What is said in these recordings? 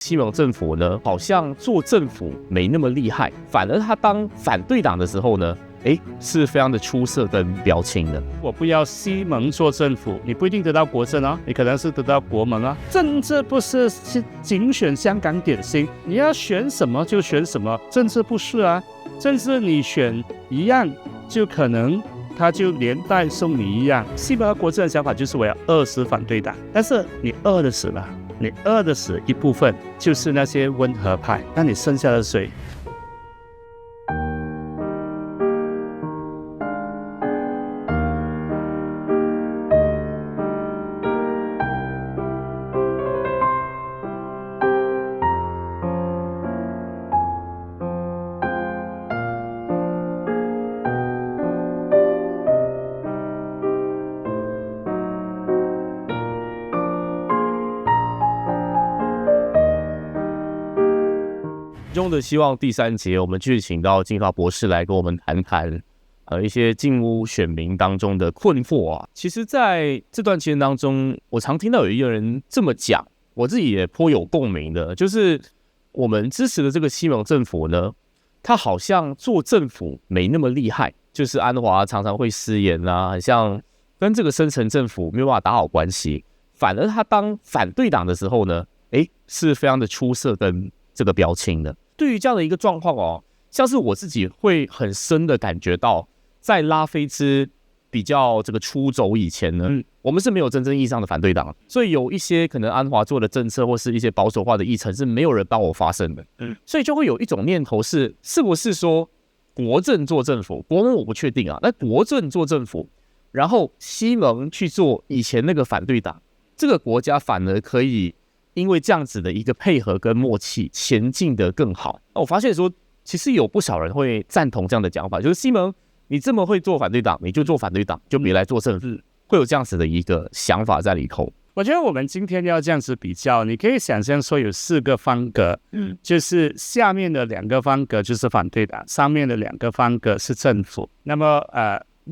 西蒙政府呢，好像做政府没那么厉害，反而他当反对党的时候呢，是非常的出色跟标青的。我不要西蒙做政府，你不一定得到国政啊，你可能是得到国盟啊。政治不是竞选香港点心，你要选什么就选什么，政治不是啊。政治你选一样，就可能他就连带送你一样。西蒙和国政的想法就是我要饿死反对党，但是你饿得死了。你饿的死一部分就是那些温和派，那你剩下的谁？中的希望第3节，我们继续请到金华博士来跟我们谈谈一些进屋选民当中的困惑啊。其实在这段期间当中，我常听到有一个人这么讲，我自己也颇有共鸣的，就是我们支持的这个西蒙政府呢，他好像做政府没那么厉害，就是安华常常会失言啊，很像跟这个深层政府没有办法打好关系，反而他当反对党的时候呢，是非常的出色跟这个标青的。对于这样的一个状况哦，像是我自己会很深的感觉到，在拉菲兹比较这个出走以前呢，我们是没有真正意义上的反对党，所以有一些可能安华做的政策或是一些保守化的议程是没有人帮我发声的，所以就会有一种念头是不是说国政做政府，国盟我不确定啊，那国政做政府，然后西蒙去做以前那个反对党，这个国家反而可以因为这样子的一个配合跟默契前进得更好。我发现说其实有不少人会赞同这样的讲法，就是西蒙你这么会做反对党，你就做反对党，就别来做政府，会有这样子的一个想法在里头。我觉得我们今天要这样子比较，你可以想象说有4个方格，就是下面的2个方格就是反对党，上面的2个方格是政府。那么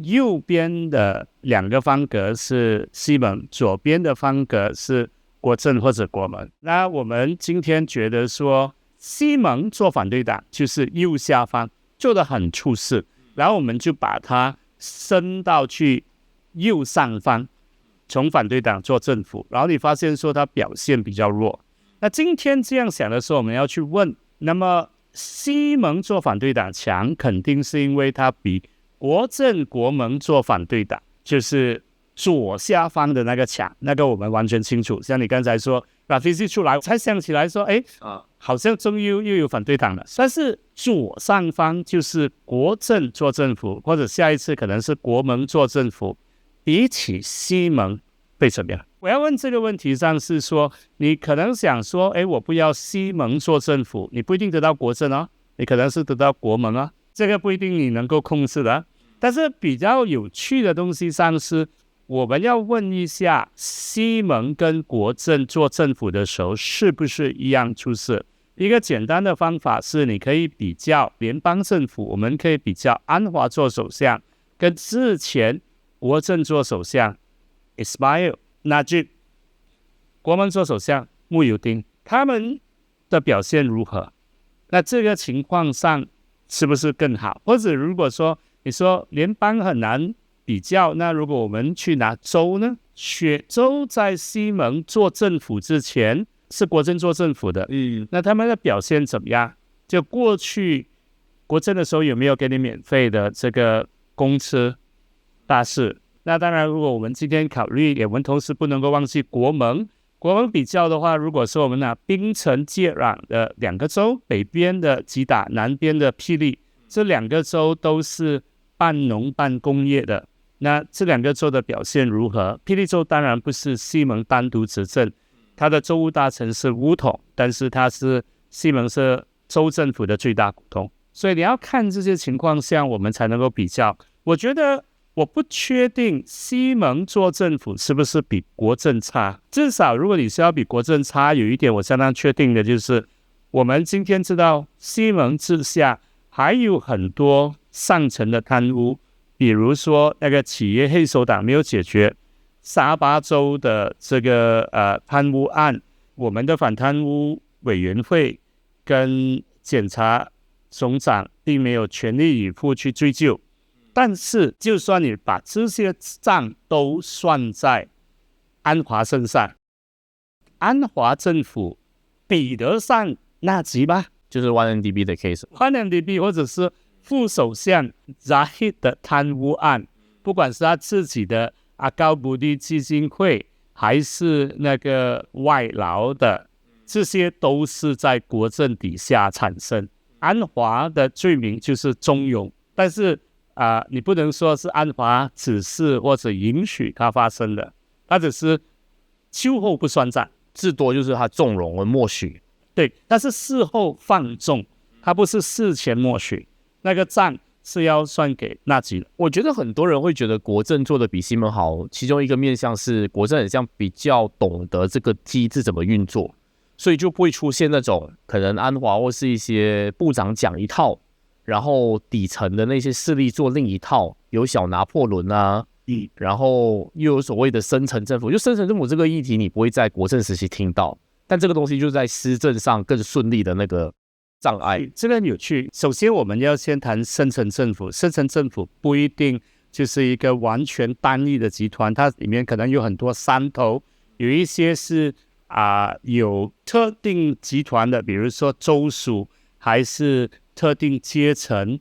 右边的2个方格是西蒙，左边的方格是国政或者国盟。那我们今天觉得说西蒙做反对党就是右下方做得很出色，然后我们就把它升到去右上方，从反对党做政府，然后你发现说它表现比较弱。那今天这样想的时候，我们要去问，那么西蒙做反对党强，肯定是因为它比国政国盟做反对党，就是左下方的那个强，那个我们完全清楚。像你刚才说把 VC 出来，我才想起来说好像终于又有反对党了。但是左上方就是国政做政府，或者下一次可能是国盟做政府，比起西蒙会怎么样？我要问这个问题上是说，你可能想说我不要西蒙做政府，你不一定得到国政啊，你可能是得到国盟啊，这个不一定你能够控制的。但是比较有趣的东西上是，我们要问一下，西蒙跟国政做政府的时候是不是一样出色？一个简单的方法是，你可以比较联邦政府，我们可以比较安华做首相跟之前国政做首相 Ismail Najib， 国盟做首相慕尤丁，他们的表现如何？那这个情况上是不是更好？或者如果说你说联邦很难比较，那如果我们去拿州呢？雪州在西蒙做政府之前是国政做政府的，那他们的表现怎么样？就过去国政的时候有没有给你免费的这个公车巴士？那当然，如果我们今天考虑，我们同时不能够忘记国盟。国盟比较的话，如果说我们拿槟城接壤的2个州，北边的吉打，南边的霹雳，这2个州都是半农半工业的。那这2个州的表现如何？霹雳州当然不是西蒙单独执政，他的州务大臣是巫统，但是西蒙是州政府的最大股东，所以你要看这些情况下，我们才能够比较。我觉得我不确定西蒙做政府是不是比国政差，至少如果你是要比国政差，有一点我相当确定的就是，我们今天知道西蒙之下还有很多上层的贪污，比如说那个企业黑手党没有解决，沙巴州的这个贪污案，我们的反贪污委员会跟检察总长并没有全力以赴去追究。但是就算你把这些账都算在安华身上，安华政府比得上纳吉吗？就是 1MDB 的 case，1MDB 或者是副首相 Zahid 的贪污案，不管是他自己的阿高布迪基金会，还是那个外劳的，这些都是在国政底下产生。安华的罪名就是中庸，但是你不能说是安华指示或者允许它发生的，它只是秋后不算账，至多就是他纵容了默许。对，但是事后放纵，它不是事前默许，那个账是要算给纳吉的。我觉得很多人会觉得国政做的比西蒙好，其中一个面向是国政很像比较懂得这个机制怎么运作，所以就不会出现那种可能安华或是一些部长讲一套，然后底层的那些势力做另一套，有小拿破仑啊，然后又有所谓的深层政府，就深层政府这个议题你不会在国政时期听到，但这个东西就在施政上更顺利的那个障碍。这个很有趣。首先我们要先谈深层政府，深层政府不一定就是一个完全单一的集团，它里面可能有很多山头，有一些是有特定集团的，比如说州属，还是特定阶层，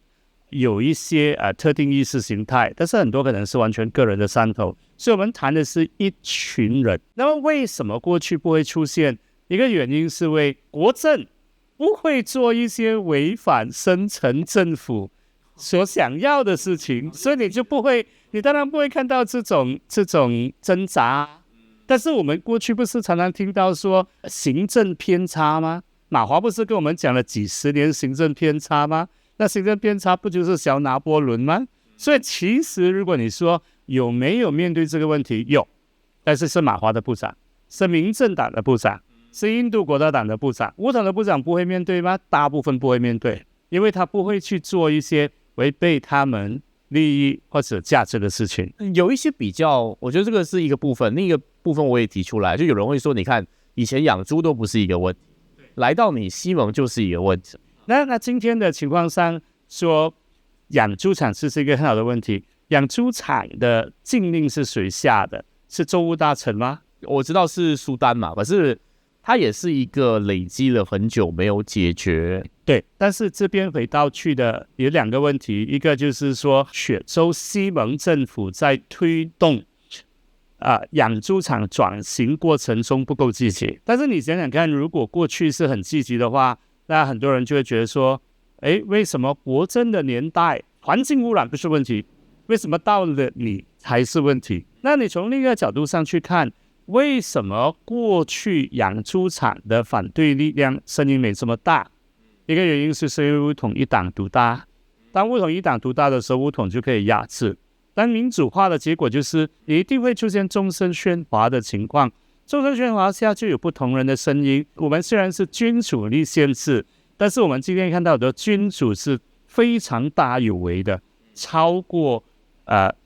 有一些特定意识形态，但是很多可能是完全个人的山头。所以我们谈的是一群人。那么为什么过去不会出现？一个原因是因为国政不会做一些违反深层政府所想要的事情，所以你当然不会看到这种挣扎。但是我们过去不是常常听到说行政偏差吗？马华不是跟我们讲了几十年行政偏差吗？那行政偏差不就是小拿破仑吗？所以其实如果你说有没有面对这个问题，有，但是是马华的部长，是民政党的部长，是印度国大党的部长。乌统的部长不会面对吗？大部分不会面对，因为他不会去做一些违背他们利益或者价值的事情。有一些比较，我觉得这个是一个部分，另一个部分我也提出来，就有人会说，你看以前养猪都不是一个问题，来到你西蒙就是一个问题。那今天的情况上说养猪场是一个很好的问题。养猪场的禁令是谁下的？是州务大臣吗？我知道是苏丹嘛，可是它也是一个累积了很久没有解决。对，但是这边回到去的有两个问题，一个就是说雪州西蒙政府在推动养猪场转型过程中不够积极。但是你想想看，如果过去是很积极的话，那很多人就会觉得说，为什么国政的年代环境污染不是问题，为什么到了你才是问题？那你从另一个角度上去看，为什么过去养猪场的反对力量声音没这么大？一个原因是因为乌统一党独大，当乌统一党独大的时候，乌统就可以压制。当民主化的结果就是你一定会出现众声喧哗的情况，众声喧哗下就有不同人的声音。我们虽然是君主立宪制，但是我们今天看到的君主是非常大有为的，超过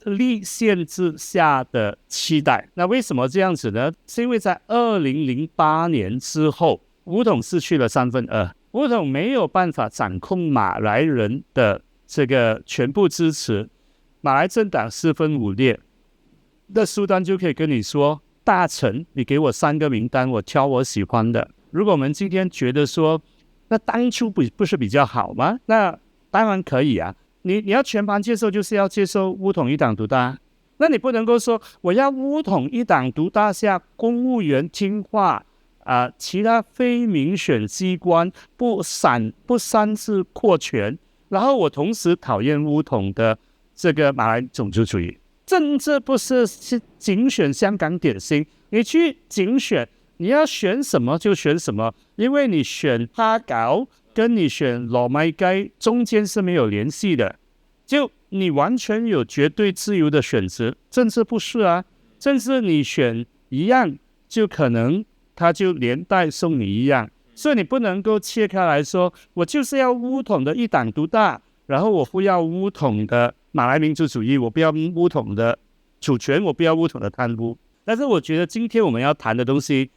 立宪制下的期待。那为什么这样子呢？是因为在2008年之后，乌统失去了2/3，乌统没有办法掌控马来人的这个全部支持，马来政党4分5裂，那苏丹就可以跟你说，大臣你给我3个名单，我挑我喜欢的。如果我们今天觉得说那当初不是比较好吗？那当然可以啊，你要全盘接受，就是要接受乌统一党独大。那你不能够说我要乌统一党独大下公务员听话其他非民选机关不擅自扩权，然后我同时讨厌乌统的这个马来种族主义。政治不是竞选香港点心，你去竞选你要选什么就选什么，因为你选哈搞跟你选罗麦街中间是没有联系的，就你完全有绝对自由的选择。政治不是啊，政治你选一样就可能他就连带送你一样，所以你不能够切开来说我就是要乌统的一党独大，然后我不要乌统的马来民族主义，我不要乌统的主权，我不要乌统的贪污。但是我觉得今天我们要谈的东西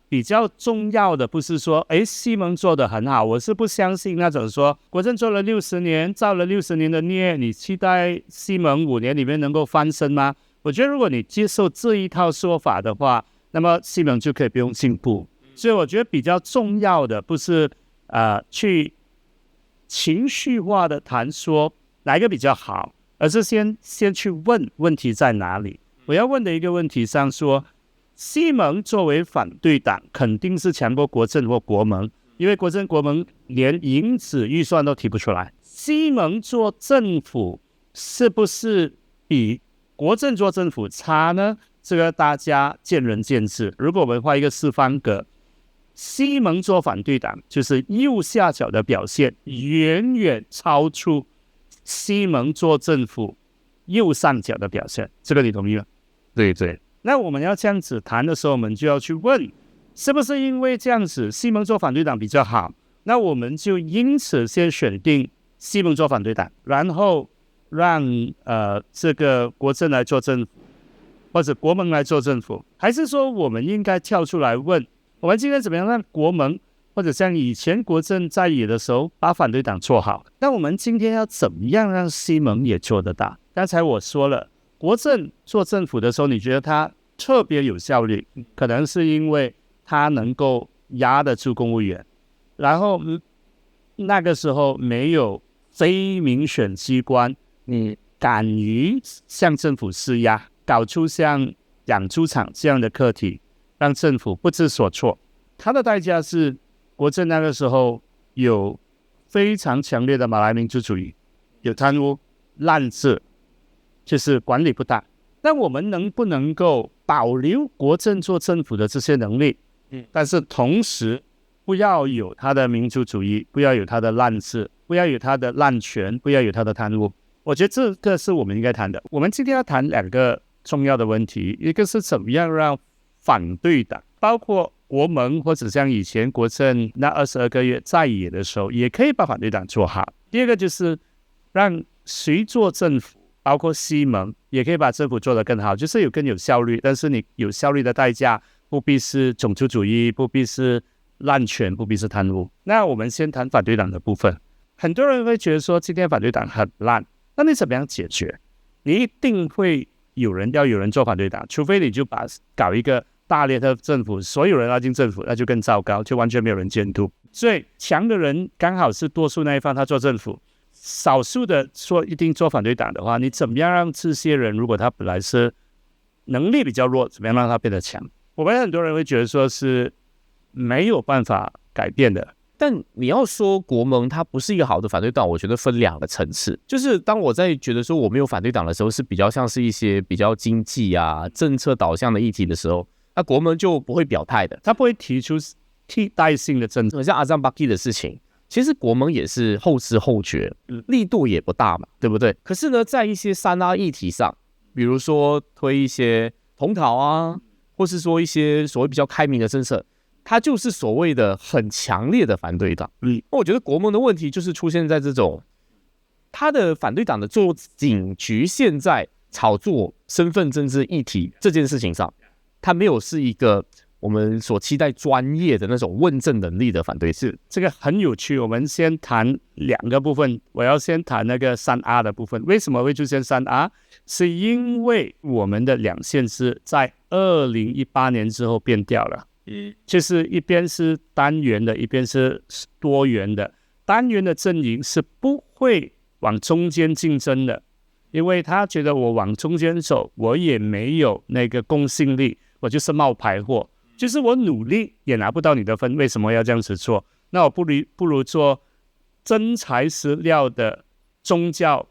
比较重要的不是说，西蒙做得很好，我是不相信那种说国政做了60年，造了60年的孽，你期待西蒙5年里面能够翻身吗？我觉得如果你接受这一套说法的话，那么西蒙就可以不用进步。所以我觉得比较重要的不是去情绪化的谈说哪一个比较好，而是先去问问题在哪里。我要问的一个问题上说，西蒙作为反对党肯定是强过国政或国盟，因为国政国盟连银子预算都提不出来。西蒙做政府是不是比国政做政府差呢？这个大家见仁见智。如果我们画一个四方格，西蒙做反对党就是右下角的表现远远超出西蒙做政府右上角的表现，这个你同意吗？对对。那我们要这样子谈的时候，我们就要去问，是不是因为这样子西蒙做反对党比较好，那我们就因此先选定西蒙做反对党，然后让这个国政来做政府，或者国盟来做政府，还是说我们应该跳出来问，我们今天怎么样让国盟或者像以前国政在野的时候把反对党做好？那我们今天要怎么样让西蒙也做得到？刚才我说了，国政做政府的时候，你觉得他特别有效率，可能是因为他能够压得住公务员，然后那个时候没有非民选机关，你敢于向政府施压，搞出像养猪场这样的课题，让政府不知所措。它的代价是国政那个时候有非常强烈的马来民族主义，有贪污滥治，就是管理不当。那我们能不能够保留国政做政府的这些能力，但是同时不要有他的民族主义，不要有他的滥治，不要有他的滥权，不要有他的贪污。我觉得这个是我们应该谈的。我们今天要谈2个重要的问题，一个是怎么样让反对党，包括国盟或者像以前国政那22个月在野的时候，也可以把反对党做好。第二个就是让谁做政府，包括西蒙也可以把政府做得更好，就是更有效率，但是你有效率的代价不必是种族主义，不必是滥权，不必是贪污。那我们先谈反对党的部分。很多人会觉得说今天反对党很烂，那你怎么样解决？你一定会有人做反对党，除非你就搞一个大列的政府，所有人拉进政府，那就更糟糕，就完全没有人监督。所以强的人刚好是多数那一方，他做政府，少数的说一定做反对党的话，你怎么样让这些人，如果他本来是能力比较弱，怎么样让他变得强？我们很多人会觉得说是没有办法改变的。但你要说国盟它不是一个好的反对党，我觉得分2个层次。就是当我在觉得说我没有反对党的时候，是比较像是一些比较经济啊、政策导向的议题的时候，那国盟就不会表态的，他不会提出替代性的政策。像阿赞巴基的事情，其实国盟也是后知后觉，力度也不大嘛，对不对？可是呢，在一些3A议题上，比如说推一些同桃啊，或是说一些所谓比较开明的政策，它就是所谓的很强烈的反对党。我觉得国盟的问题就是出现在这种，他的反对党的作仅局限在炒作身份政治议题这件事情上，他没有是一个我们所期待专业的那种问政能力的反对。是这个很有趣。我们先谈2个部分，我要先谈那个3A 的部分。为什么会出现3A？ 是因为我们的2县市在2018年之后变掉了。就是一边是单元的，一边是多元的。单元的阵营是不会往中间竞争的，因为他觉得我往中间走，我也没有那个公信力，我就是冒牌货，就是我努力也拿不到你的分，为什么要这样子做？那我不如做真材实料的宗教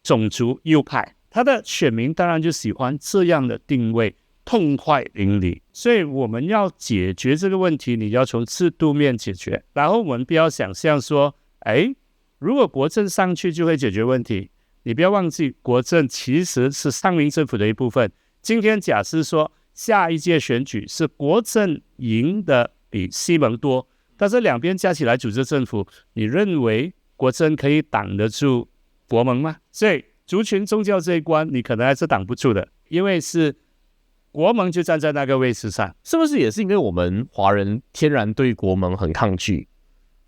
种族右派，他的选民当然就喜欢这样的定位，痛快淋漓。所以我们要解决这个问题，你要从制度面解决，然后我们不要想象说如果国政上去就会解决问题。你不要忘记，国政其实是上民政府的一部分。今天假设说下一届选举是国政赢的比西蒙多，但是2边加起来组织政府，你认为国政可以挡得住国盟吗？所以族群宗教这一关你可能还是挡不住的，因为是国盟就站在那个位置上。是不是也是因为我们华人天然对国盟很抗拒，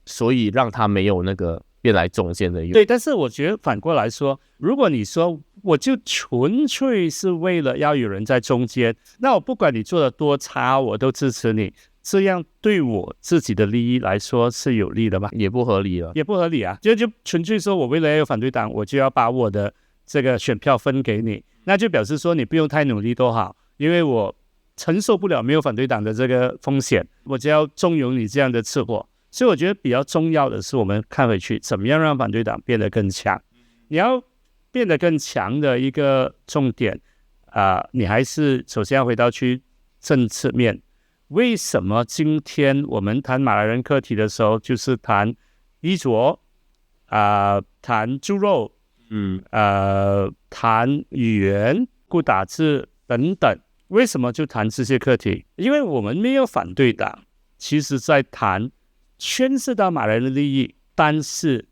所以让他没有那个变来中间的用？对，但是我觉得反过来说，如果你说我就纯粹是为了要有人在中间，那我不管你做的多差，我都支持你，这样对我自己的利益来说是有利的吗？也不合理了。也不合理啊！就纯粹说我为了要有反对党，我就要把我的这个选票分给你，那就表示说你不用太努力都好，因为我承受不了没有反对党的这个风险，我就要纵容你这样的吃货。所以我觉得比较重要的是，我们看回去怎么样让反对党变得更强。你要变得更强的一个重点你还是首先要回到去政治面。为什么今天我们谈马来人课题的时候，就是谈衣着谈猪肉谈语言、顾打字等等？为什么就谈这些课题？因为我们没有反对党，其实在谈牵涉到马来人的利益，但是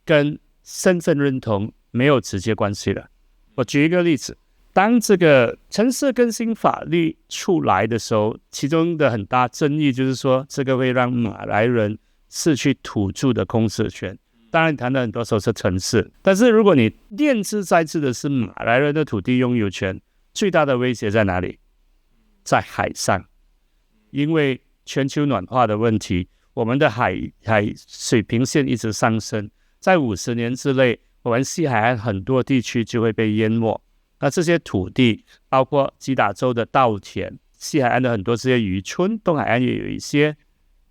跟身份认同没有直接关系了。我举一个例子，当这个城市更新法律出来的时候，其中的很大争议就是说，这个会让马来人失去土著的控制权。当然谈的很多时候是城市，但是如果你念之在字的是马来人的土地拥有权，最大的威胁在哪里？在海上。因为全球暖化的问题，我们的海水平线一直上升，在50年之内，我们西海岸很多地区就会被淹没。那这些土地包括吉打州的稻田，西海岸的很多这些渔村，东海岸也有一些，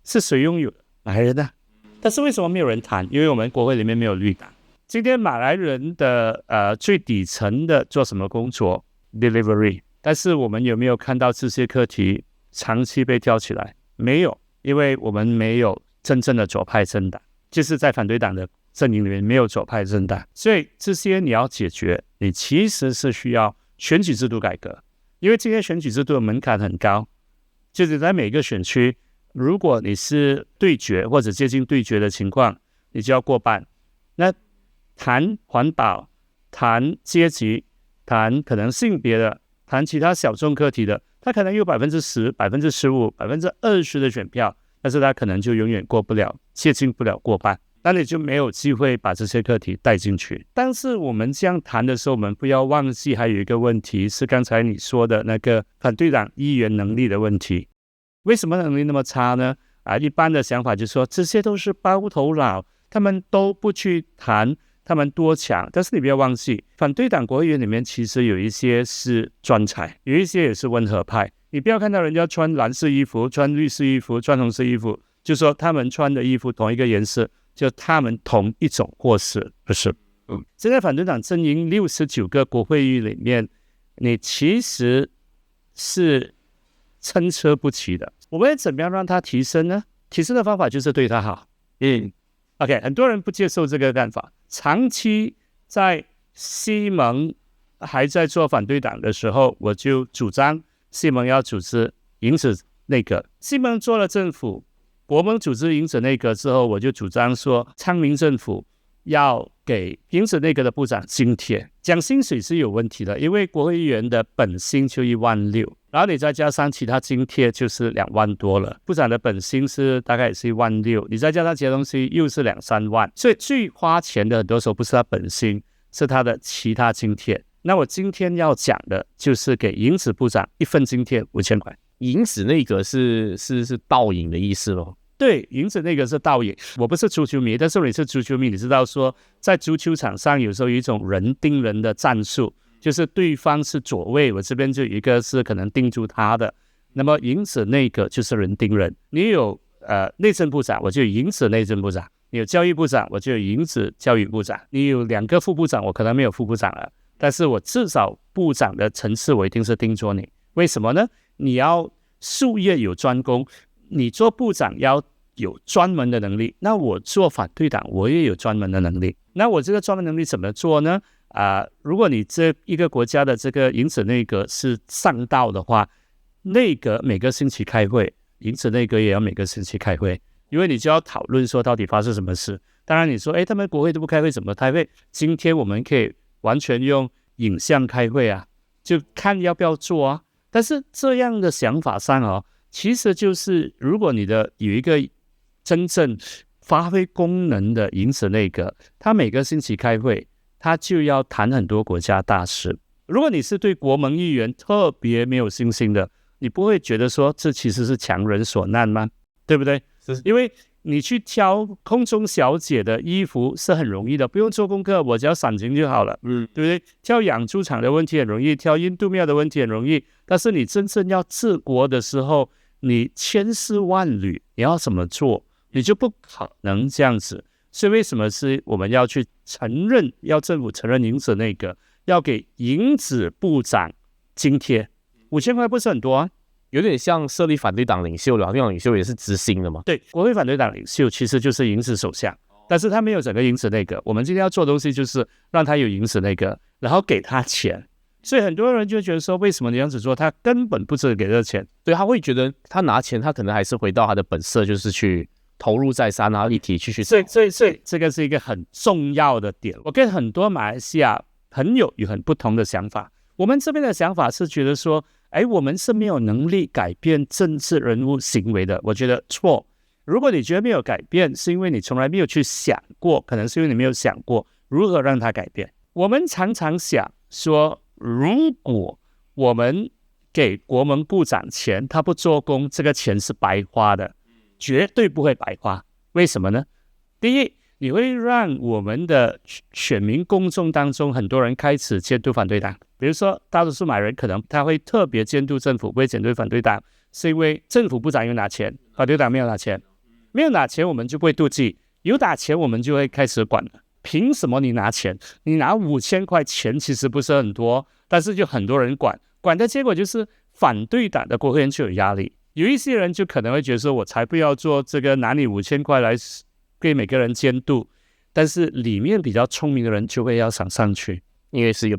是谁拥有的？马来人的。但是为什么没有人谈？因为我们国会里面没有绿党。今天马来人的最底层的做什么工作 ？delivery。但是我们有没有看到这些课题长期被挑起来？没有，因为我们没有真正的左派政党，就是在反对党的阵营里面没有左派政党，所以这些你要解决，你其实是需要选举制度改革。因为今天选举制度的门槛很高，就是在每个选区，如果你是对决或者接近对决的情况，你就要过半。那谈环保、谈阶级、谈可能性别的、谈其他小众课题的，他可能有10%、15%、20%的选票，但是他可能就永远过不了，接近不了过半，那你就没有机会把这些课题带进去。但是我们这样谈的时候，我们不要忘记还有一个问题，是刚才你说的那个反对党议员能力的问题。为什么能力那么差呢？一般的想法就是说，这些都是包头佬，他们都不去谈他们多强。但是你不要忘记，反对党国会议员里面其实有一些是专才，有一些也是温和派。你不要看到人家穿蓝色衣服、穿绿色衣服、穿红色衣服，就说他们穿的衣服同一个颜色，就他们同一种货色，不是？现在反对党阵营69个国会议员里面，你其实是参差不齐的。我们怎么样让它提升呢？提升的方法就是对它好。OK， 很多人不接受这个看法。长期在西蒙还在做反对党的时候，我就主张西蒙要组织银子内阁。西蒙做了政府，国盟组织银子内阁之后，我就主张说，昌明政府要给银子内阁的部长津贴。讲薪水是有问题的，因为国会议员的本薪就16000，然后你再加上其他津贴就是2万多了。部长的本薪是大概也是16000，你再加上其他东西又是2-3万，所以最花钱的很多时候不是他本薪，是他的其他津贴。那我今天要讲的就是给银子部长一份津贴5000块。银子那个是倒影的意思咯。对，银子那个是倒影。我不是足球迷，但是你是足球迷，你知道说在足球场上有时候有一种人盯人的战术，就是对方是左卫，我这边就有一个是可能盯住他的，那么银子那个就是人盯人。你有内政部长，我就有银子内政部长；你有教育部长，我就有银子教育部长；你有2个副部长，我可能没有副部长了，但是我至少部长的层次我一定是盯着你。为什么呢？你要术业有专攻，你做部长要有专门的能力，那我做反对党我也有专门的能力。那我这个专门能力怎么做呢？如果你这一个国家的这个银子内阁是上道的话，内阁每个星期开会，银子内阁也要每个星期开会，因为你就要讨论说到底发生什么事。当然你说他们国会都不开会，怎么开会？今天我们可以完全用影像开会啊，就看要不要做啊。但是这样的想法上其实就是如果你有一个真正发挥功能的银子内阁，他每个星期开会，他就要谈很多国家大事。如果你是对国盟议员特别没有信心的，你不会觉得说这其实是强人所难吗？对不对？因为你去挑空中小姐的衣服是很容易的，不用做功课，我只要闪情就好了，对不对？挑养猪场的问题很容易，挑印度庙的问题很容易，但是你真正要治国的时候，你千丝万缕，你要怎么做，你就不可能这样子。所以为什么是我们要去承认，要政府承认银子内阁，要给银子部长津贴，5000块不是很多啊？有点像设立反对党领袖，反对党领袖也是执行的嘛。对，国会反对党领袖其实就是银子首相，但是他没有整个银子内阁。我们今天要做的东西就是让他有银子内阁，然后给他钱。所以很多人就觉得说，为什么你这样子做？他根本不值得给这个钱。对，他会觉得他拿钱，他可能还是回到他的本色，就是去投入在沙拿议题去。所以这个是一个很重要的点。我跟很多马来西亚朋友有很不同的想法。我们这边的想法是觉得说，我们是没有能力改变政治人物行为的。我觉得错。如果你觉得没有改变，是因为你从来没有去想过，可能是因为你没有想过如何让它改变。我们常常想说，如果我们给国盟部长钱，他不做工，这个钱是白花的，绝对不会白花。为什么呢？第一，你会让我们的选民公众当中很多人开始监督反对党。比如说大多数马来人可能他会特别监督政府，不会监督反对党，是因为政府部长有拿钱，反对党没有拿钱。没有拿钱我们就不会妒忌，有打钱我们就会开始管了。凭什么你拿钱？你拿5000块钱其实不是很多，但是就很多人管的结果就是反对党的国会议员就有压力。有一些人就可能会觉得说，我才不要做这个拿你5000块来给每个人监督，但是里面比较聪明的人就会要想上去，因为是一个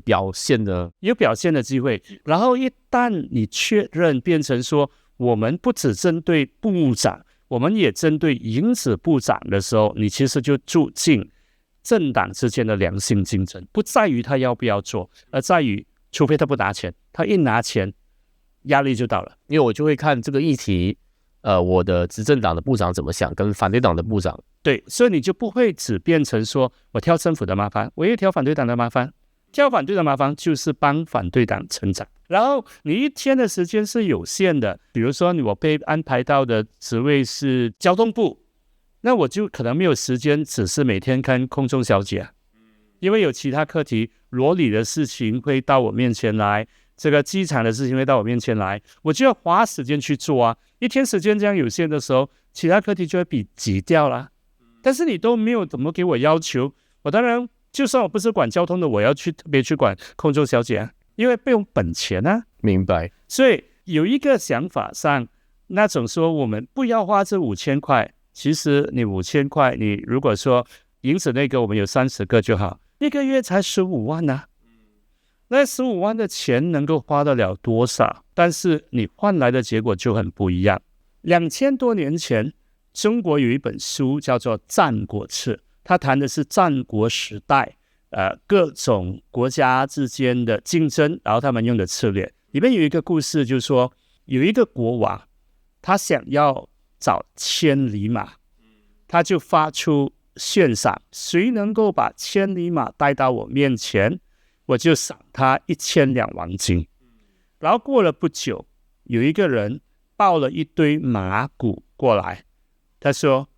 有表现的机会。然后一旦你确认变成说，我们不只针对部长，我们也针对银子部长的时候，你其实就促进政党之间的良性竞争，不在于他要不要做，而在于除非他不拿钱，他一拿钱，压力就到了。因为我就会看这个议题，我的执政党的部长怎么想，跟反对党的部长。对，所以你就不会只变成说我挑政府的麻烦，我也挑反对党的麻烦。挑反对的麻烦就是帮反对党成长。然后你一天的时间是有限的，比如说我被安排到的职位是交通部，那我就可能没有时间只是每天看空中小姐，因为有其他课题，罗里的事情会到我面前来，这个机场的事情会到我面前来，我就要花时间去做啊。一天时间这样有限的时候，其他课题就会被挤掉了。但是你都没有怎么给我要求，我当然就算我不是管交通的，我要去特别去管空中小姐啊，因为不用本钱啊。明白。所以有一个想法上，那种说我们不要花这5000块，其实你5000块，你如果说银子那个我们有30个就好，一个月才15万啊。那15万的钱能够花得了多少？但是你换来的结果就很不一样。2000多年前，中国有一本书叫做《战国策》，它谈的是战国时代各种国家之间的竞争，然后他们用的策略。里面有一个故事，就是说有一个国王，他想要找千里马，他就发出悬赏，谁能够把千里马带到我面前，我就赏他1000两黄金。然后过了不久，有一个人抱了一堆马骨过来，他说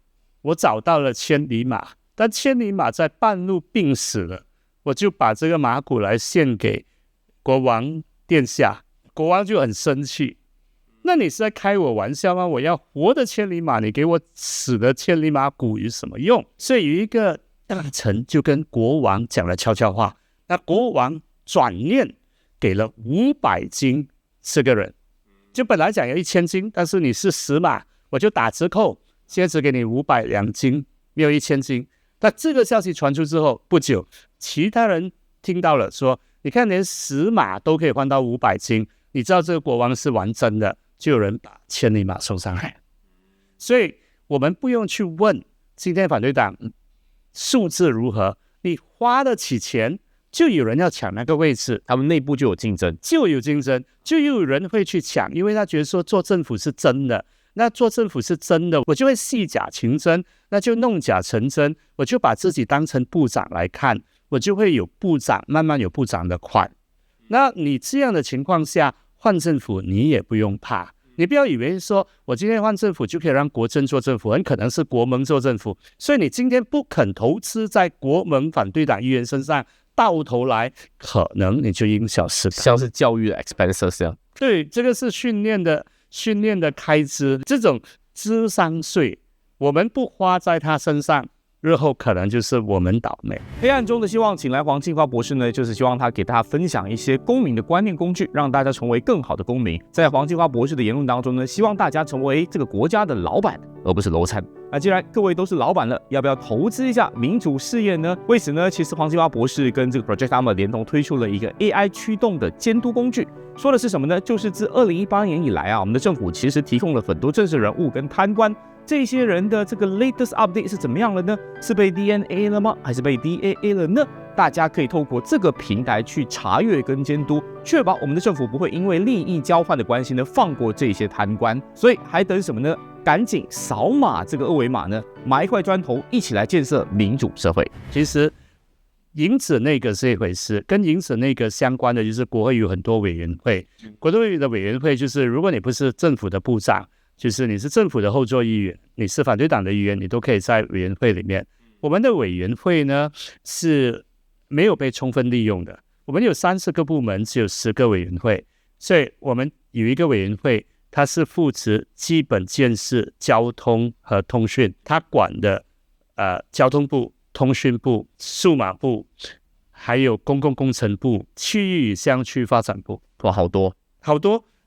我找到了千里马，但千里马在半路病死了，我就把这个马骨来献给国王殿下。国王就很生气，那你是在开我玩笑吗？我要活的千里马，你给我死的千里马骨有什么用？所以有一个大臣就跟国王讲了悄悄话，那国王转念给了500金这个人，就本来讲要1000金，但是你是死马，我就打折扣，现在只给你500两金，没有1000金。但这个消息传出之后不久，其他人听到了，说你看连死马都可以换到500金，你知道这个国王是玩真的，就有人把千里马送上来。所以我们不用去问今天反对党数字如何，你花得起钱就有人要抢那个位置，他们内部就有竞争，就有人会去抢，因为他觉得说做政府是真的，那做政府是真的，我就会戏假情真，那就弄假成真，我就把自己当成部长来看，我就会有部长，慢慢有部长的款。那你这样的情况下换政府，你也不用怕。你不要以为说我今天换政府就可以让国政做政府，很可能是国盟做政府，所以你今天不肯投资在国盟反对党议员身上，到头来可能你就因小失大，像是教育的 expenses 这样。对，这个是训练的开支，这种智商税我们不花在他身上，日后可能就是我们倒霉。黑暗中的希望，请来黄敬发博士呢，就是希望他给大家分享一些公民的观念工具，让大家成为更好的公民。在黄敬发博士的言论当中呢，希望大家成为这个国家的老板，而不是楼参。那既然各位都是老板了，要不要投资一下民主事业呢？为此呢，其实黄敬发博士跟这个 Project Armor 联同推出了一个 AI 驱动的监督工具。说的是什么呢？就是自2018年以来啊，我们的政府其实提供了很多政治人物跟贪官，这些人的这个 latest update 是怎么样了呢？是被 DNA 了吗？还是被 DAA 了呢？大家可以透过这个平台去查阅跟监督，确保我们的政府不会因为利益交换的关系呢放过这些贪官。所以还等什么呢？赶紧扫码这个二维码呢，买一块砖头，一起来建设民主社会。其实银子内阁是一回事，跟银子内阁相关的就是国会有很多委员会，国会的委员会就是如果你不是政府的部长，就是你是政府的后座议员，你是反对党的议员，你都可以在委员会里面。我们的委员会呢是没有被充分利用的，我们有30个部门，只有10个委员会，所以我们有一个委员会，它是负责基本建设、交通和通讯，它管的交通部、通讯部、数码部，还有公共工程部、区域与乡区发展部。哇，好多。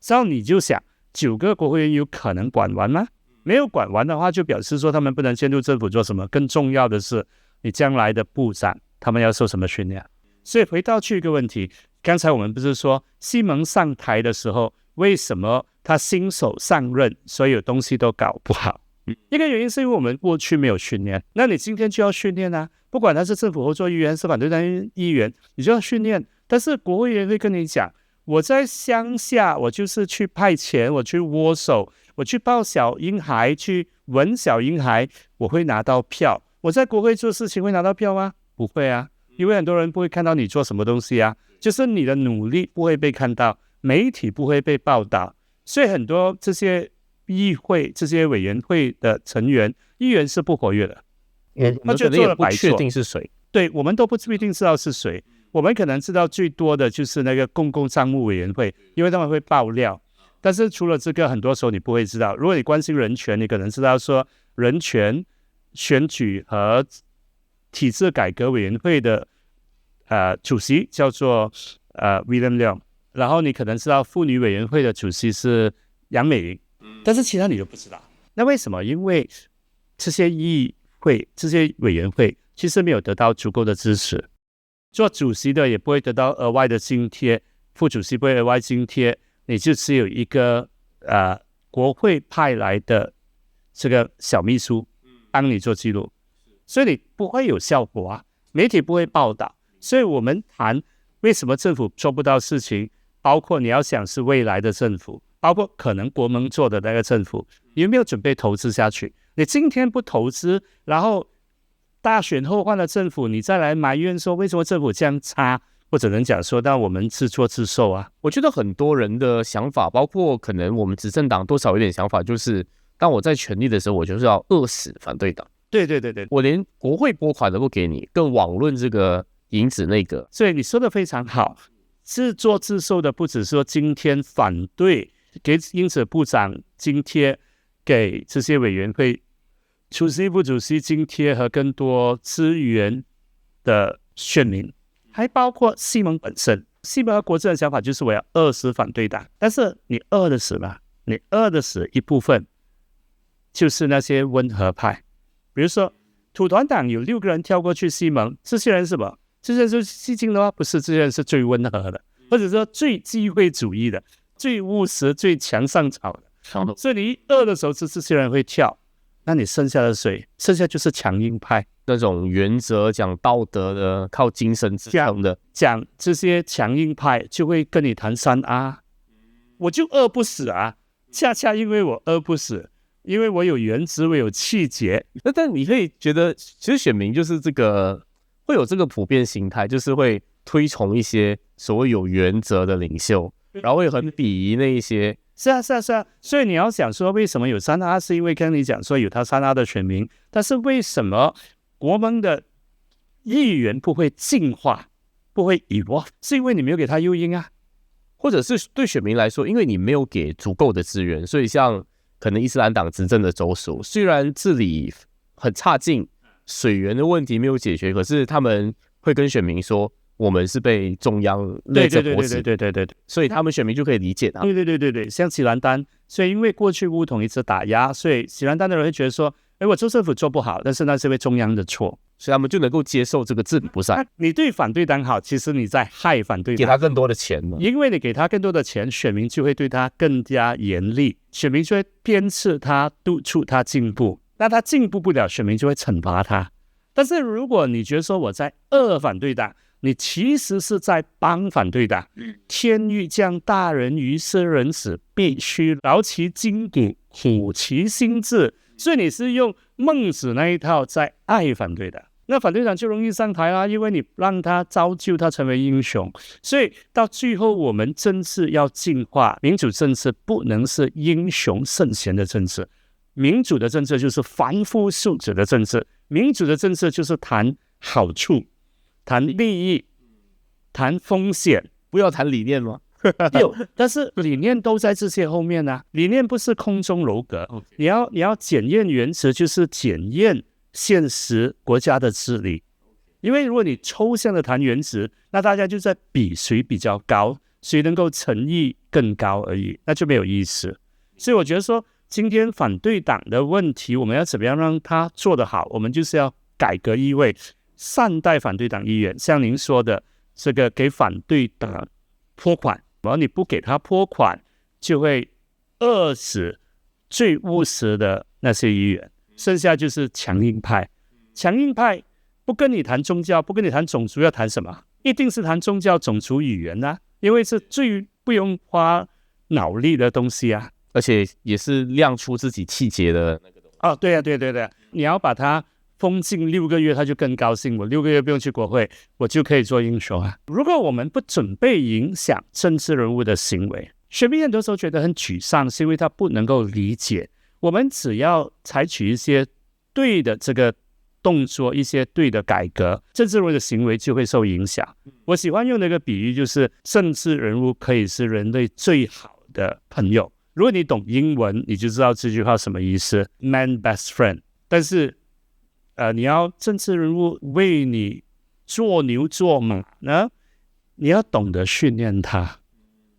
然后你就想，9个国会议员有可能管完吗？没有管完的话，就表示说他们不能监督政府做什么。更重要的是，你将来的部长他们要受什么训练？所以回到去一个问题，刚才我们不是说西蒙上台的时候，为什么他新手上任，所有东西都搞不好？一个原因是因为我们过去没有训练，那你今天就要训练啊！不管他是政府后座议员，是反对党议员，你就要训练。但是国会议员会跟你讲，我在乡下，我就是去派钱，我去握手，我去抱小婴孩，去吻小婴孩，我会拿到票。我在国会做事情会拿到票吗？不会啊，因为很多人不会看到你做什么东西啊，就是你的努力不会被看到，媒体不会被报道，所以很多这些议会、这些委员会的成员、议员是不活跃的，他就做了白做，确定是谁？对，我们都不一定知道是谁，我们可能知道最多的就是那个公共账目委员会，因为他们会爆料。但是除了这个，很多时候你不会知道。如果你关心人权，你可能知道说人权、选举和体制改革委员会的主席叫做William Leong， 然后你可能知道妇女委员会的主席是杨美云，但是其他你都不知道。那为什么？因为这些议会、这些委员会其实没有得到足够的支持，做主席的也不会得到额外的津贴，副主席不会额外津贴，你就只有一个国会派来的这个小秘书帮你做记录，所以你不会有效果啊，媒体不会报道。所以我们谈为什么政府做不到事情，包括你要想是未来的政府，包括可能国盟做的那个政府，你有没有准备投资下去？你今天不投资，然后大选后换了政府，你再来埋怨说为什么政府这样差，或者能讲说但我们自作自受啊。我觉得很多人的想法，包括可能我们执政党多少有点想法，就是当我在权力的时候，我就是要饿死反对党。对，我连国会拨款都不给你，更罔论这个银子内阁。所以你说的非常好，自作自受的不只是说今天反对给银子部长津贴，给这些委员会主席、副主席津贴和更多资源的选民，还包括西蒙本身。西蒙和国政的想法就是我要饿死反对党，但是你饿的死吗？你饿的死一部分就是那些温和派，比如说土团党有6个人跳过去西蒙，这些人是什么？这些人是激进的吗？不是，这些人是最温和的，或者说最机会主义的，最务实、最强上草的。所以你一饿的时候，这些人会跳。那你剩下的谁？剩下就是强硬派，那种原则讲道德的，靠精神支撑的，讲这些强硬派就会跟你谈3R，我就饿不死啊！恰恰因为我饿不死，因为我有原则，我有气节。但你可以觉得，其实选民就是这个会有这个普遍心态，就是会推崇一些所谓有原则的领袖，然后会很鄙夷那一些。是啊，所以你要想说，为什么有3R，是因为跟你讲说有他3R的选民，但是为什么国盟的议员不会进化，不会evolve，是因为你没有给他诱因啊。或者是对选民来说，因为你没有给足够的资源，所以像可能伊斯兰党执政的州属，虽然治理很差劲，水源的问题没有解决，可是他们会跟选民说，我们是被中央勒着脖子，对，所以他们选民就可以理解他。对，像喜兰丹，所以因为过去巫统一直打压，所以喜兰丹的人会觉得说，我州政府做不好，但是那是因为中央的错。所以他们就能够接受这个治理不善。你对反对党好，其实你在害反对党，给他更多的钱嘛。因为你给他更多的钱，选民就会对他更加严厉，选民就会鞭策他，督促他进步。那他进步不了，选民就会惩罚他。但是如果你觉得说我在反对党，你其实是在帮反对党。天欲将大人于斯人死，必须劳其筋骨，苦其心志。所以你是用孟子那一套在爱反对党。那反对党就容易上台啦，因为你让他造就他成为英雄。所以到最后，我们政治要进化，民主政治不能是英雄圣贤的政治，民主的政治就是凡夫俗子的政治，民主的政治就是谈好处、谈利益、谈风险，不要谈理念吗？有，但是理念都在这些后面啊。理念不是空中楼阁，你要检验原则，就是检验现实国家的治理。因为如果你抽象的谈原则，那大家就在比谁比较高，谁能够诚意更高而已，那就没有意思。所以我觉得说，今天反对党的问题，我们要怎么样让他做得好？我们就是要改革议会，善待反对党议员。像您说的，这个给反对党拨款，然后你不给他拨款，就会饿死最务实的那些议员。剩下就是强硬派，强硬派不跟你谈宗教，不跟你谈种族，要谈什么？一定是谈宗教、种族、语言啊，因为是最不用花脑力的东西啊，而且也是亮出自己气节的那个东西。哦，对啊，对，你要把他封禁6个月，他就更高兴。我6个月不用去国会，我就可以做英雄啊。如果我们不准备影响政治人物的行为，选民很多时候觉得很沮丧，是因为他不能够理解。我们只要采取一些对的这个动作，一些对的改革，政治人物的行为就会受影响。我喜欢用的一个比喻就是，政治人物可以是人类最好的朋友。如果你懂英文，你就知道这句话什么意思 ，Man best friend。但是，你要政治人物为你做牛做马呢，你要懂得训练他，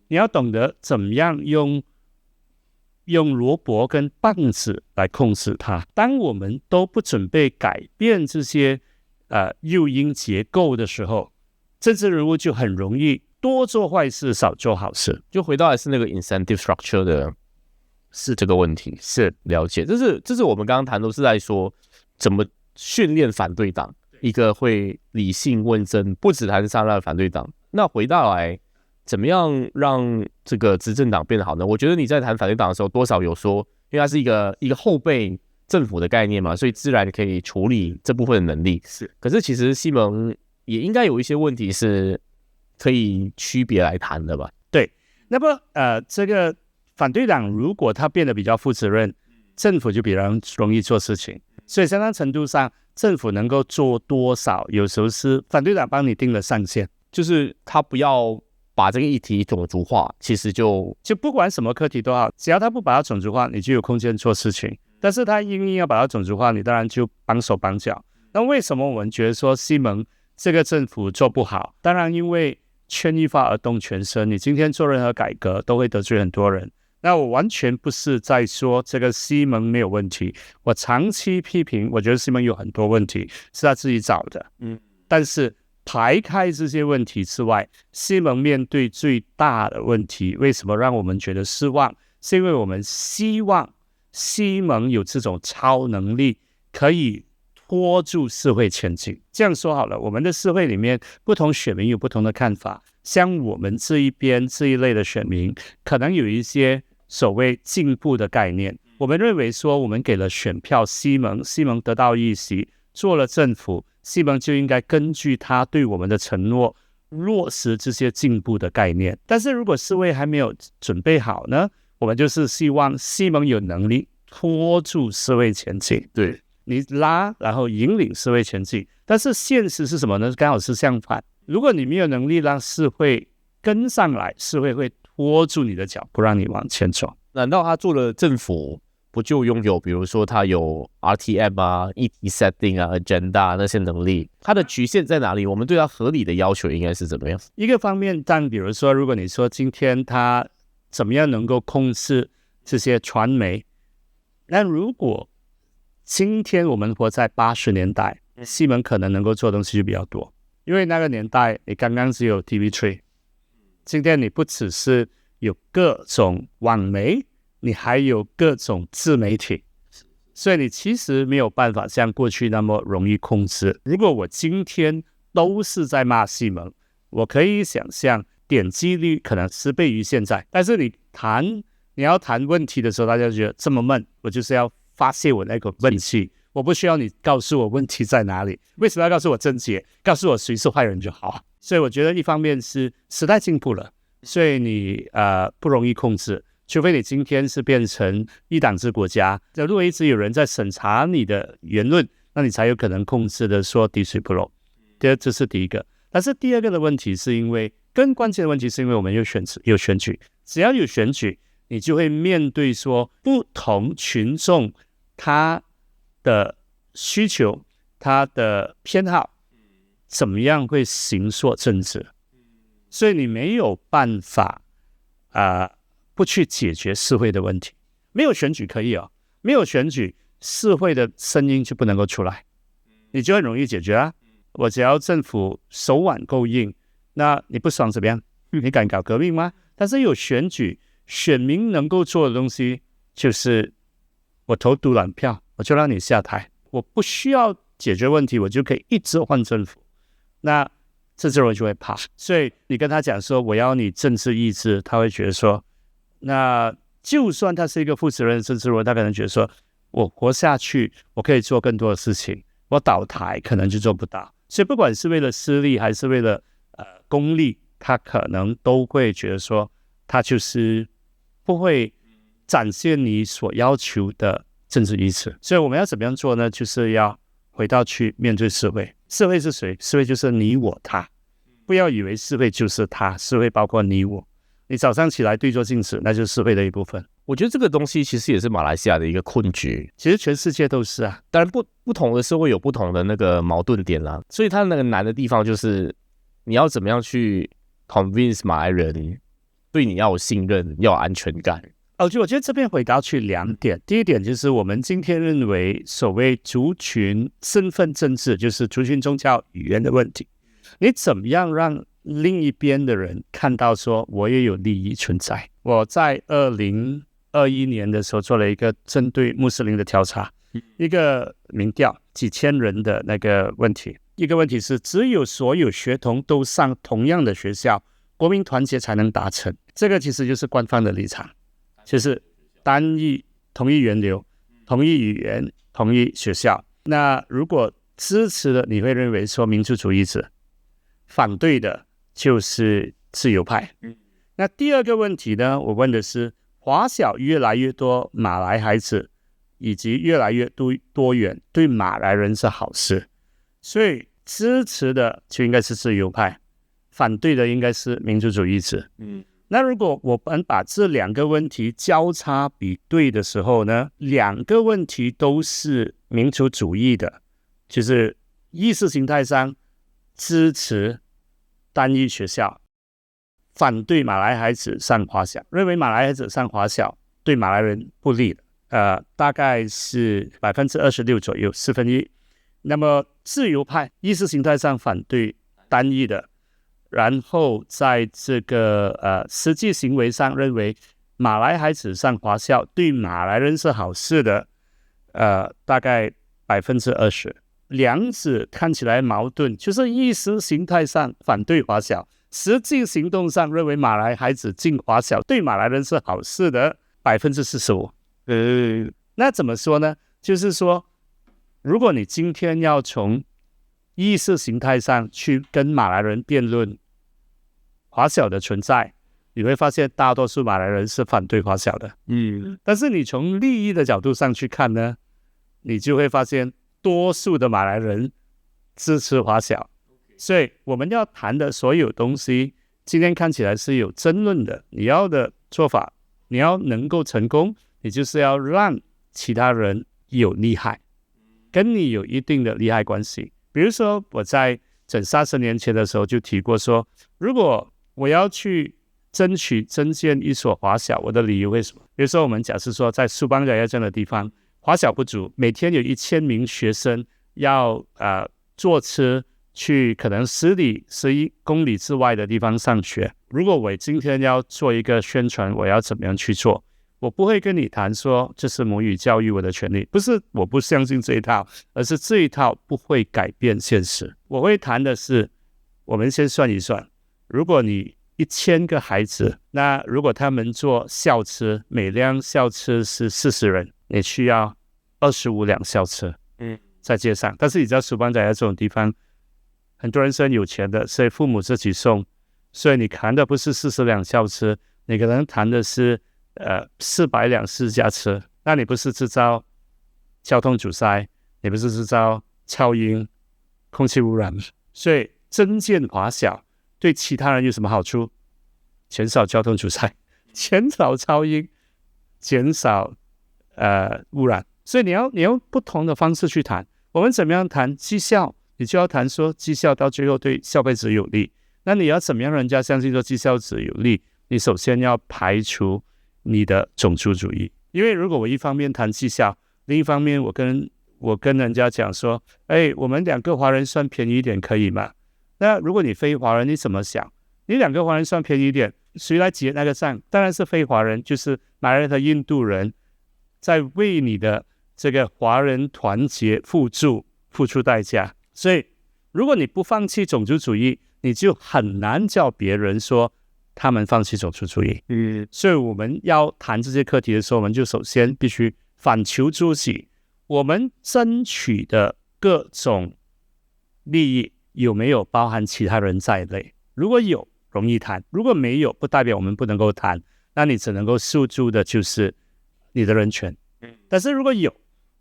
你要懂得怎么样用萝卜跟棒子来控制它。当我们都不准备改变这些诱因结构的时候，政治人物就很容易多做坏事，少做好事。就回到还是那个 incentive structure 的，是这个问题。是了解，这是我们刚刚谈都是在说怎么训练反对党，一个会理性问政，不只谈上的反对党。那回到来，怎么样让这个执政党变得好呢？我觉得你在谈反对党的时候，多少有说，因为它是一个后备政府的概念嘛，所以自然可以处理这部分的能力。是，可是其实西蒙也应该有一些问题是可以区别来谈的吧？对。那么这个反对党如果他变得比较负责任，政府就比较容易做事情。所以相当程度上，政府能够做多少，有时候是反对党帮你定了上限，就是他不要把这个议题种族化，其实就不管什么课题都好，只要他不把它种族化，你就有空间做事情。但是他硬要把它种族化，你当然就绑手绑脚。那为什么我们觉得说西蒙这个政府做不好？当然因为牵一发而动全身，你今天做任何改革都会得罪很多人。那我完全不是在说这个西蒙没有问题，我长期批评，我觉得西蒙有很多问题是他自己找的。但是排开这些问题之外，西蒙面对最大的问题，为什么让我们觉得失望？是因为我们希望西蒙有这种超能力，可以拖住社会前进。这样说好了，我们的社会里面不同选民有不同的看法，像我们这一边这一类的选民，可能有一些所谓进步的概念。我们认为说，我们给了选票西蒙，西蒙得到议席，做了政府，西蒙就应该根据他对我们的承诺，落实这些进步的概念。但是如果社会还没有准备好呢，我们就是希望西蒙有能力拖住社会前进，对，你拉，然后引领社会前进。但是现实是什么呢？刚好是相反。如果你没有能力让社会跟上来，社会会拖住你的脚，不让你往前走。难道他做了政府不就拥有，比如说他有 RTM 啊、议题 setting 啊、agenda 那些能力？他的局限在哪里？我们对他合理的要求应该是怎么样？一个方面，但比如说，如果你说今天他怎么样能够控制这些传媒，那如果今天我们活在80年代，西蒙可能能够做的东西就比较多，因为那个年代你刚刚只有 TV3， 今天你不只是有各种网媒，你还有各种自媒体，所以你其实没有办法像过去那么容易控制。如果我今天都是在骂西蒙，我可以想象点击率可能10倍于现在，但是你要谈问题的时候，大家就觉得这么闷，我就是要发泄我那个闷气，我不需要你告诉我问题在哪里，为什么要告诉我症结，告诉我谁是坏人就好。所以我觉得一方面是时代进步了，所以你不容易控制，除非你今天是变成一党制国家，如果一直有人在审查你的言论，那你才有可能控制的说滴水不漏。这是第一个。但是第二个的问题是因为更关键的问题是因为我们有选举，只要有选举，你就会面对说不同群众他的需求、他的偏好怎么样会形塑政治，所以你没有办法不去解决社会的问题。没有选举可以哦，没有选举，社会的声音就不能够出来，你就很容易解决啊。我只要政府手腕够硬，那你不爽怎么样？你敢搞革命吗？但是有选举，选民能够做的东西就是我投独揽票，我就让你下台，我不需要解决问题，我就可以一直换政府。那政治人就会怕，所以你跟他讲说我要你政治意志，他会觉得说，那就算他是一个负责任的政治人，他可能觉得说我活下去，我可以做更多的事情，我倒台可能就做不到。所以不管是为了私利还是为了公利，他可能都会觉得说他就是不会展现你所要求的政治意志。所以我们要怎么样做呢？就是要回到去面对社会。社会是谁？社会就是你我他，不要以为社会就是他，社会包括你我。你早上起来对着镜子，那就是社会的一部分。我觉得这个东西其实也是马来西亚的一个困局，其实全世界都是啊。当然不同的社会有不同的那个矛盾点啦，所以它那个难的地方就是你要怎么样去 convince 马来人对你要有信任，要有安全感。我觉得这边回答去2点。第一点就是我们今天认为所谓族群身份政治，就是族群宗教语言的问题。你怎么样让另一边的人看到说我也有利益存在？我在2021年的时候做了一个针对穆斯林的调查，一个民调几千人的那个问题。一个问题是只有所有学童都上同样的学校，国民团结才能达成。这个其实就是官方的立场，就是单一同一源流、同一语言、同一学校。那如果支持的，你会认为说民族主义者，反对的就是自由派。那第二个问题呢，我问的是华小越来越多马来孩子，以及越来越多元，对马来人是好事，所以支持的就应该是自由派，反对的应该是民族主义者。那如果我们把这2个问题交叉比对的时候呢，2个问题都是民族主义的，就是意识形态上支持单一学校，反对马来孩子上华小，认为马来孩子上华小对马来人不利的，大概是26%左右1/4。那么自由派意识形态上反对单一的，然后在这个实际行为上认为马来孩子上华校对马来人是好事的，大概20%，两者看起来矛盾，就是意识形态上反对华小，实际行动上认为马来孩子进华小对马来人是好事的45%。那怎么说呢？就是说，如果你今天要从意识形态上去跟马来人辩论华小的存在，你会发现大多数马来人是反对华小的。但是你从利益的角度上去看呢，你就会发现多数的马来人支持华小。所以我们要谈的所有东西，今天看起来是有争论的。你要的做法，你要能够成功，你就是要让其他人有利害，跟你有一定的利害关系。比如说我在整30年前的时候就提过说，如果我要去争取增建一所华小，我的理由为什么？比如说我们假设说在苏邦加这样的地方，华小不足，每天有1000名学生要坐车去可能11公里之外的地方上学。如果我今天要做一个宣传，我要怎么样去做？我不会跟你谈说这是母语教育我的权利，不是我不相信这一套，而是这一套不会改变现实。我会谈的是，我们先算一算，如果你1000个孩子，那如果他们坐校车，每辆校车是40人，你需要25辆校车在街上。但是你知道苏邦仔这种地方，很多人是很有钱的，所以父母自己送，所以你谈的不是40辆校车，你可能谈的是400辆私家车。那你不是制造交通阻塞，你不是制造噪音、空气污染。所以增建华小对其他人有什么好处？减少交通阻塞，减少噪音，减少污染。所以你用不同的方式去谈。我们怎么样谈绩效？你就要谈说绩效到最后对消费者有利。那你要怎么样让人家相信说绩效者有利？你首先要排除你的种族主义。因为如果我一方面谈绩效，另一方面我跟人家讲说，我们2个华人算便宜一点可以吗？那如果你非华人，你怎么想？你2个华人算便宜一点，谁来结那个账？当然是非华人，就是马来人和印度人在为你的这个华人团结付出代价。所以如果你不放弃种族主义，你就很难叫别人说他们放弃种族主义。所以我们要谈这些课题的时候，我们就首先必须反求诸己，我们争取的各种利益有没有包含其他人在内？如果有，容易谈；如果没有，不代表我们不能够谈。那你只能够诉诸的就是你的人权。但是如果有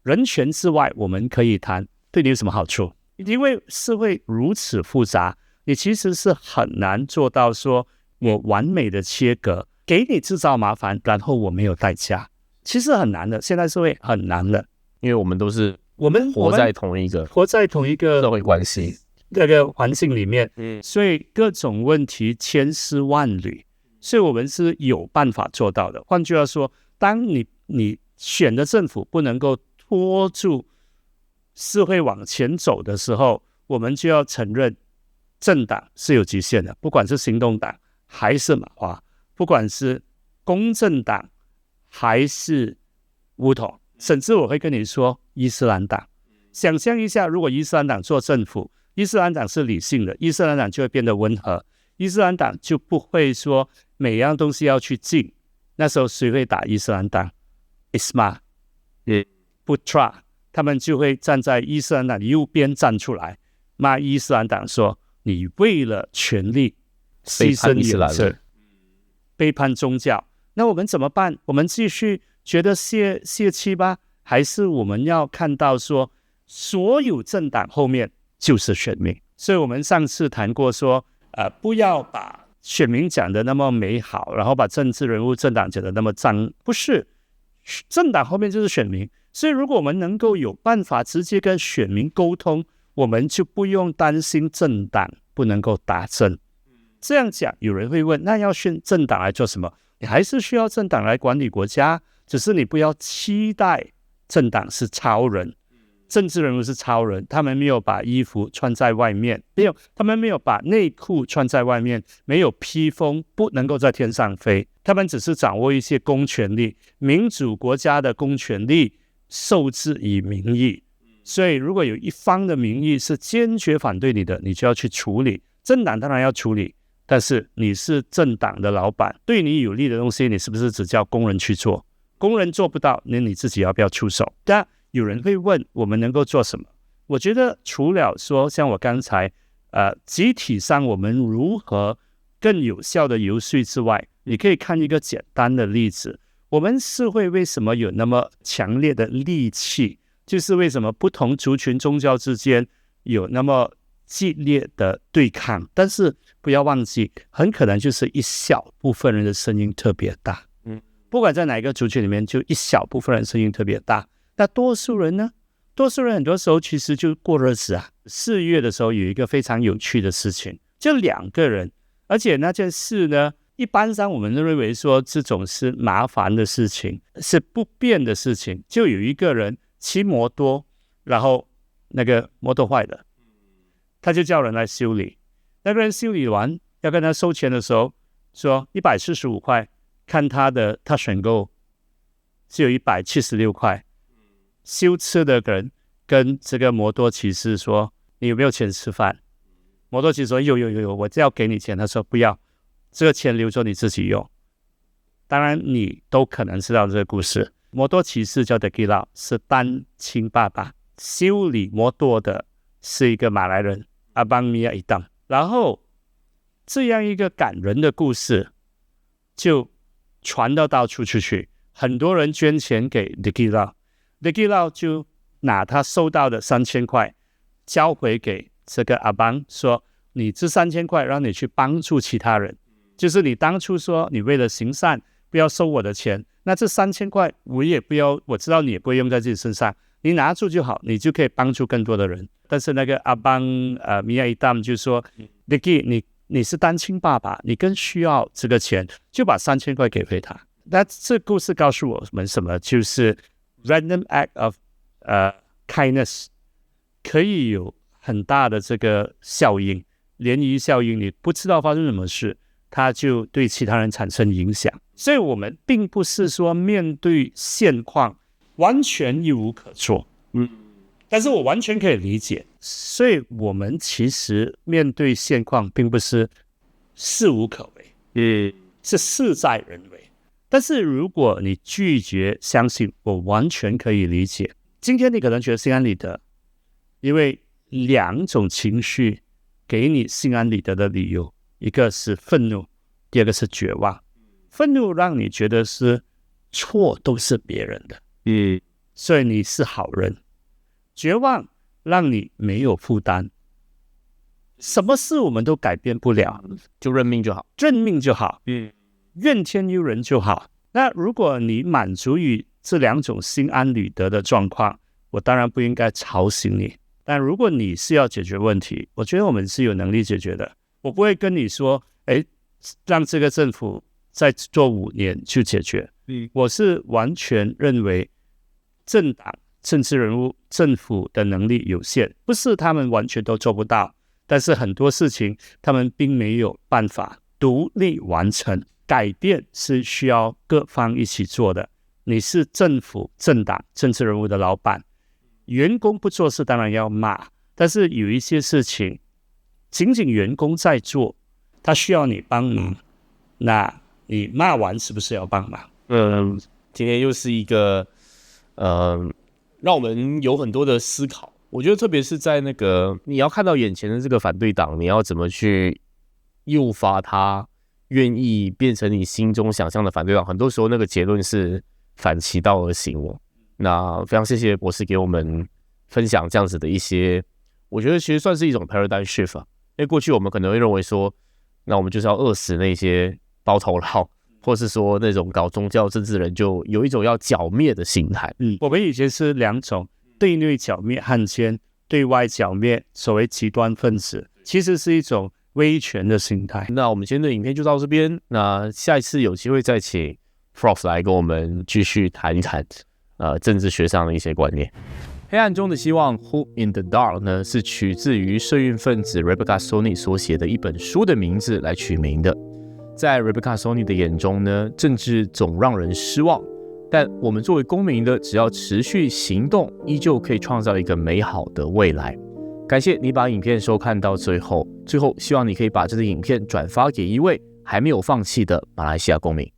人权之外，我们可以谈对你有什么好处？因为社会如此复杂，你其实是很难做到说我完美的切割，给你制造麻烦，然后我没有代价，其实很难的。现在社会很难的，因为我们都是活在同一个社会关系这个环境里面，所以各种问题千丝万缕，所以我们是有办法做到的。换句话说，当你选的政府不能够拖住社会往前走的时候，我们就要承认政党是有极限的，不管是行动党还是马华，不管是公正党还是巫统，甚至我会跟你说伊斯兰党。想象一下，如果伊斯兰党做政府，伊斯兰党是理性的，伊斯兰党就会变得温和，伊斯兰党就不会说每样东西要去禁。那时候谁会打伊斯兰党？ Isma Putra， 他们就会站在伊斯兰党的右边站出来，骂伊斯兰党说你为了权力牺牲颜色，背叛宗教。那我们怎么办？我们继续觉得泄气吧，还是我们要看到说所有政党后面就是选民？所以我们上次谈过说不要把选民讲的那么美好，然后把政治人物政党讲的那么脏，不是，政党后面就是选民。所以如果我们能够有办法直接跟选民沟通，我们就不用担心政党不能够打针。这样讲，有人会问，那要选政党来做什么？你还是需要政党来管理国家，只是你不要期待政党是超人。政治人物是超人，他们没有把衣服穿在外面，他们没有把内裤穿在外面，没有披风，不能够在天上飞，他们只是掌握一些公权力，民主国家的公权力受制于民意，所以如果有一方的民意是坚决反对你的，你就要去处理。政党当然要处理，但是你是政党的老板，对你有利的东西，你是不是只叫工人去做？工人做不到，那你自己要不要出手？但有人会问，我们能够做什么？我觉得除了说像我刚才集体上我们如何更有效的游说之外，你可以看一个简单的例子，我们社会为什么有那么强烈的戾气，就是为什么不同族群宗教之间有那么激烈的对抗，但是不要忘记，很可能就是一小部分人的声音特别大，不管在哪一个族群里面，就一小部分人声音特别大。那多数人呢？多数人很多时候其实就过日子啊。4月的时候有一个非常有趣的事情，就2个人，而且那件事呢，一般上我们认为说这种是麻烦的事情，是不便的事情。就有一个人骑摩托，然后那个摩托坏了，他就叫人来修理。那个人修理完要跟他收钱的时候，说145块，看他选购只有176块。修车的人跟这个摩托骑士说：“你有没有钱吃饭？”摩托骑士说：“有，我就要给你钱。”他说：“不要，这个钱留着你自己用。”当然，你都可能知道这个故事。摩托骑士叫 Tequila， 是单亲爸爸，修理摩托的是一个马来人阿邦米亚伊当。然后这样一个感人的故事就传到处去，很多人捐钱给 Tequila。Tequila 就拿他收到的3000块交回给这个阿邦，说你这3000块让你去帮助其他人，就是你当初说你为了行善不要收我的钱，那这3000块我也不要，我知道你也不会用在自己身上，你拿住就好，你就可以帮助更多的人。但是那个阿邦米亚伊达姆就说 Tequila 你是单亲爸爸，你更需要这个钱，就把3000块给回他。那这故事告诉我们什么？就是random act of kindness 可以有很大的这个效应，涟漪效应，你不知道发生什么事，它就对其他人产生影响。所以我们并不是说面对现况完全一无可做，但是我完全可以理解。所以我们其实面对现况并不是事无可为，是事在人为。但是如果你拒绝相信，我完全可以理解。今天你可能觉得心安理得，因为2种情绪给你心安理得的理由，一个是愤怒，第二个是绝望。愤怒让你觉得是错都是别人的，所以你是好人。绝望让你没有负担，什么事我们都改变不了，就认命就好，怨天尤人就好。那如果你满足于这2种心安理得的状况，我当然不应该吵醒你。但如果你是要解决问题，我觉得我们是有能力解决的。我不会跟你说，让这个政府再做5年就解决。我是完全认为政党、政治人物、政府的能力有限，不是他们完全都做不到，但是很多事情他们并没有办法独立完成。改变是需要各方一起做的。你是政府、政党、政治人物的老板，员工不做事当然要骂，但是有一些事情仅仅员工在做，他需要你帮忙，那你骂完是不是要帮忙？今天又是一个让我们有很多的思考。我觉得特别是在那个你要看到眼前的这个反对党，你要怎么去诱发他愿意变成你心中想象的反对党，很多时候那个结论是反其道而行哦。那非常谢谢博士给我们分享这样子的一些，我觉得其实算是一种 paradigm shift 啊。因为过去我们可能会认为说，那我们就是要饿死那些包头佬，或是说那种搞宗教政治人，就有一种要剿灭的心态。我们以前是2种，对内剿灭汉奸，对外剿灭所谓极端分子，其实是一种威权的心态。那我们今天的影片就到这边，那下一次有机会再请 Frost 来跟我们继续谈一谈政治学上的一些观念。黑暗中的希望 Hope in the Dark 呢，是取自于社运分子 Rebecca Solnit 所写的一本书的名字来取名的。在 Rebecca Solnit 的眼中呢，政治总让人失望，但我们作为公民的，只要持续行动，依旧可以创造一个美好的未来。感谢你把影片收看到最后，希望你可以把这个影片转发给一位还没有放弃的马来西亚公民。